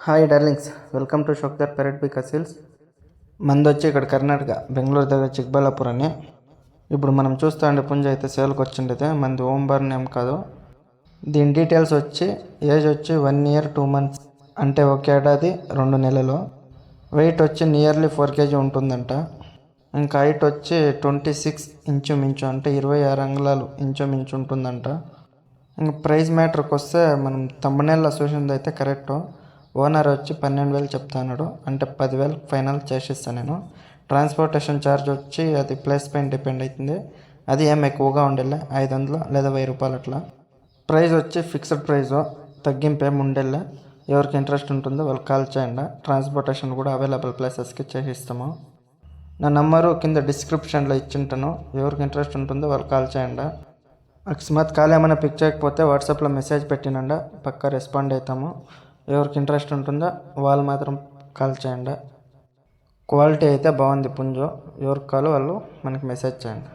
Hi darlings, welcome to షోక్దర్ పెరట్ బి కసిల్స్. మంది వచ్చి ఇక్కడ కర్ణాటక బెంగళూరు దగ్గర చిక్బల్లాపూర్ అని. ఇప్పుడు మనం చూస్తూ ఉండే పుంజ అయితే సేల్కి వచ్చిండైతే మంది ఓంబర్న్ ఏం కాదు. దీని డీటెయిల్స్ వచ్చి ఏజ్ వచ్చి 1 year 2 months, అంటే 1 ఏడాది 2 నెలలు. వెయిట్ వచ్చి నియర్లీ 4 kg ఉంటుందంట. ఇంకా హైట్ వచ్చి 26 ఇంచుమించు, అంటే 26 అంగుళాలు ఇంచుమించు ఉంటుందంట. ఇంకా ప్రైస్ మ్యాటర్కి వస్తే మనం తమ్మనేళ్ళ చూసింది అయితే కరెక్టు. ఓనర్ వచ్చి 12,000 చెప్తున్నాడు, అంటే 10,000 ఫైనల్ చేసిస్తాను నేను. ట్రాన్స్పోర్టేషన్ ఛార్జ్ వచ్చి అది ప్లేస్ పైన డిపెండ్ అవుతుంది. అది ఏం ఎక్కువగా ఉండేలే, 500 లేదా 1000 రూపాయలు అట్లా. ప్రైస్ వచ్చి ఫిక్స్డ్ ప్రైజు, తగ్గింపు ఏమి ఉండేలే. ఎవరికి ఇంట్రెస్ట్ ఉంటుందో వాళ్ళు కాల్ చేయండి. ట్రాన్స్పోర్టేషన్ కూడా అవైలబుల్ ప్లేసెస్కి చేసిస్తాము. నా నంబరు కింద డిస్క్రిప్షన్లో ఇచ్చింటాను. ఎవరికి ఇంట్రెస్ట్ ఉంటుందో వాళ్ళు కాల్ చేయండి. అకస్మాత్ కాల్ ఏమైనా పిక్ చేయకపోతే వాట్సాప్లో మెసేజ్ పెట్టినండి, పక్కా రెస్పాండ్ అవుతాము. ఎవరికి ఇంట్రెస్ట్ ఉంటుందో వాళ్ళు మాత్రం కాల్ చేయండి. క్వాలిటీ అయితే బాగుంది పుంజు. ఎవరికి కాల్ వాళ్ళు మనకి మెసేజ్ చేయండి.